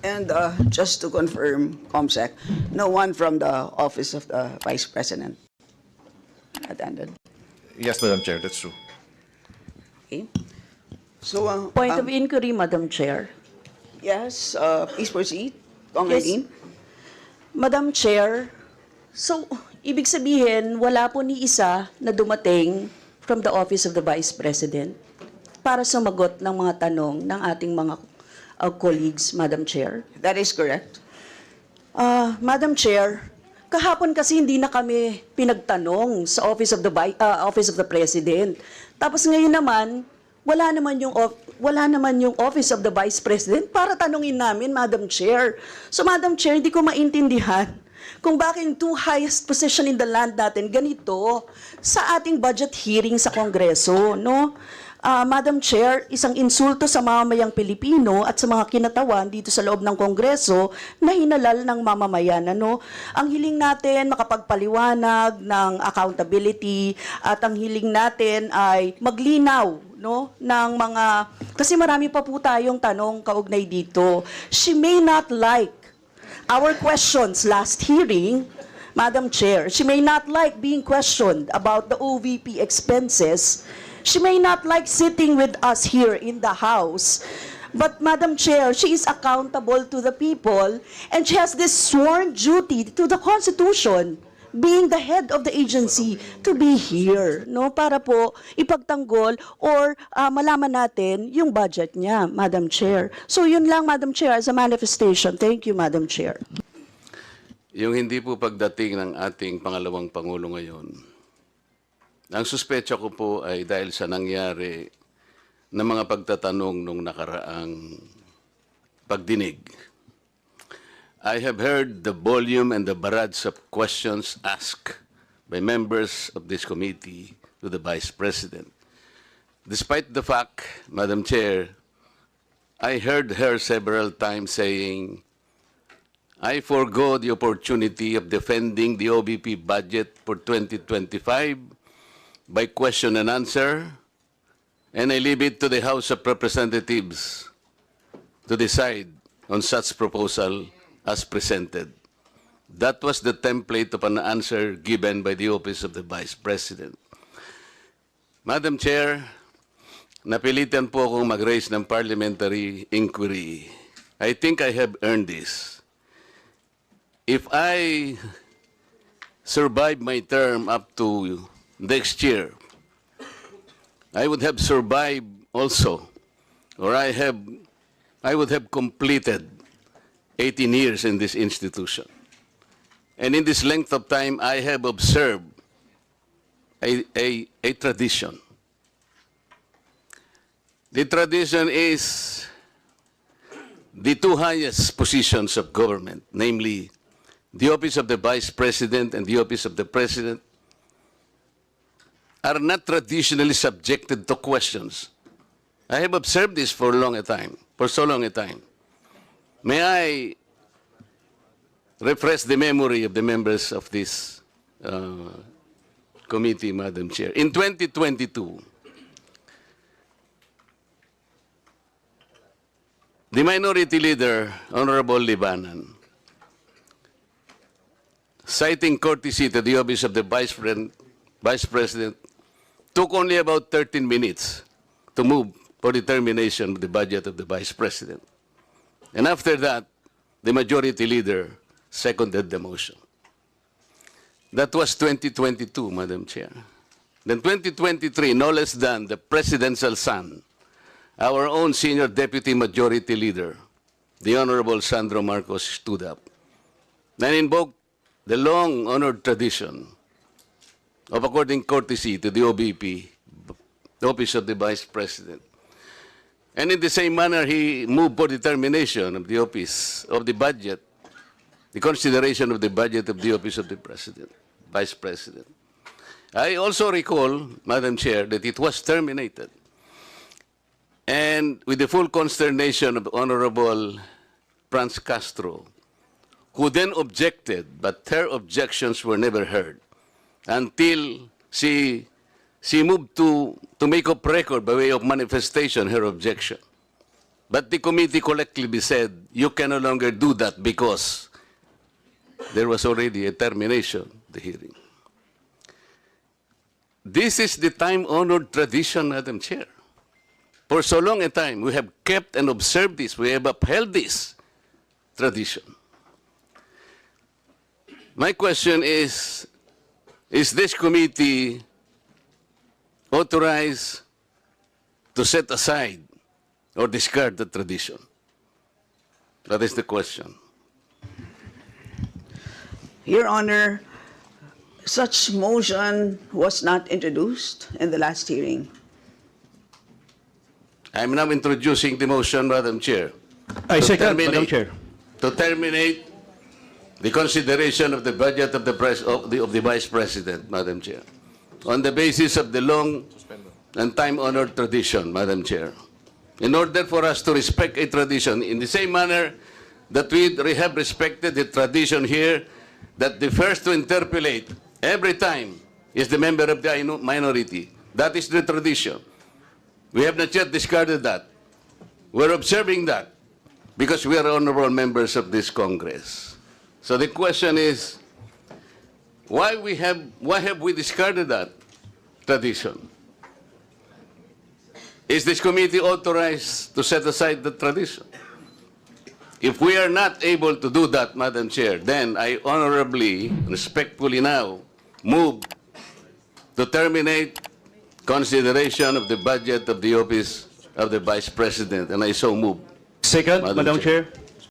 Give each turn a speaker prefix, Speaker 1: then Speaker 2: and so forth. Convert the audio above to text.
Speaker 1: And just to confirm, COMSEC, no one from the Office of the Vice President attended.
Speaker 2: Yes, Madam Chair, that's true.
Speaker 1: Okay. So,
Speaker 3: Point of inquiry, Madam Chair.
Speaker 1: yes, please proceed. Kong
Speaker 3: Yes.
Speaker 1: Eileen.
Speaker 3: Madam Chair, so ibig sabihin, wala po ni isa na dumating from the Office of the Vice President para sumagot ng mga tanong ng ating mga colleagues, Madam Chair.
Speaker 1: That is correct.
Speaker 3: Madam Chair, kahapon kasi hindi na kami pinagtanong sa Office of the President. Tapos ngayon naman, wala naman yung Office of the Vice President para tanungin namin, Madam Chair. So, Madam Chair, hindi ko maintindihan kung bakit yung two highest position in the land natin ganito sa ating budget hearing sa Kongreso, no? Madam Chair, isang insulto sa mamamayang Pilipino at sa mga kinatawan dito sa loob ng Kongreso na hinalal ng mamamayan. Ano? Ang hiling natin makapagpaliwanag ng accountability at ang hiling natin ay maglinaw, no, ng mga, kasi marami pa po tayong tanong kaugnay dito. She may not like our questions last hearing, Madam Chair. She may not like being questioned about the OVP expenses. She may not like sitting with us here in the House. But, Madam Chair, she is accountable to the people and she has this sworn duty to the Constitution, being the head of the agency, to be here, no, para po ipagtanggol or malaman natin yung budget niya, Madam Chair. So, yun lang, Madam Chair, as a manifestation. Thank you, Madam Chair.
Speaker 4: Yung hindi po pagdating ng ating pangalawang Pangulo ngayon, ang suspecha ko po ay dahil sa nangyari na mga pagtatanong nung nakaraang pagdinig. I have heard the volume and the barrage of questions asked by members of this committee to the Vice President. Despite the fact, Madam Chair, I heard her several times saying, I forgo the opportunity of defending the OBP budget for 2025 by question and answer, and I leave it to the House of Representatives to decide on such proposal as presented. That was the template of an answer given by the Office of the Vice President. Madam Chair, napilitan po akong mag-raise ng parliamentary inquiry. I think I have earned this. If I survive my term up to next year, I would have survived also, or I would have completed 18 years in this institution. And in this length of time, I have observed a tradition. The tradition is the two highest positions of government, namely the Office of the Vice President and the Office of the President, are not traditionally subjected to questions. I have observed this for so long a time. May I refresh the memory of the members of this committee, Madam Chair. In 2022, the Minority Leader, Honorable Libanan, citing courtesy to the Office of the Vice President, took only about 13 minutes to move for determination of the budget of the Vice President. And after that, the Majority Leader seconded the motion. That was 2022, Madam Chair. Then 2023, no less than the Presidential son, our own Senior Deputy Majority Leader, the Honorable Sandro Marcos, stood up and invoked the long-honored tradition of according courtesy to the OBP, the Office of the Vice President. And in the same manner, he moved for determination of the Office of the Budget, the consideration of the budget of the Office of the President, Vice President. I also recall, Madam Chair, that it was terminated. And with the full consternation of Honorable Franz Castro, who then objected, but her objections were never heard until she moved to make up record by way of manifestation her objection. But the committee collectively said, you can no longer do that because there was already a termination of the hearing. This is the time-honored tradition, Madam Chair. For so long a time, we have kept and observed this. We have upheld this tradition. My question is this committee authorized to set aside or discard the tradition? That is the question.
Speaker 1: Your Honor, such motion was not introduced in the last hearing.
Speaker 4: I'm now introducing the motion, Madam Chair.
Speaker 5: I
Speaker 4: To
Speaker 5: second, Madam
Speaker 4: terminate-
Speaker 5: Chair.
Speaker 4: To terminate the consideration of the budget of the Vice President, Madam Chair, on the basis of the long and time-honored tradition, Madam Chair. In order for us to respect a tradition in the same manner that we have respected the tradition here that the first to interpolate every time is the member of the minority. That is the tradition. We have not yet discarded that. We're observing that because we are honorable members of this Congress. So the question is, why have we discarded that tradition? Is this committee authorized to set aside the tradition? If we are not able to do that, Madam Chair, then I honorably, respectfully now move to terminate consideration of the budget of the office of the Vice President, and I so move.
Speaker 5: Second,
Speaker 4: Madam
Speaker 5: Madam
Speaker 4: Chair.
Speaker 5: Chair.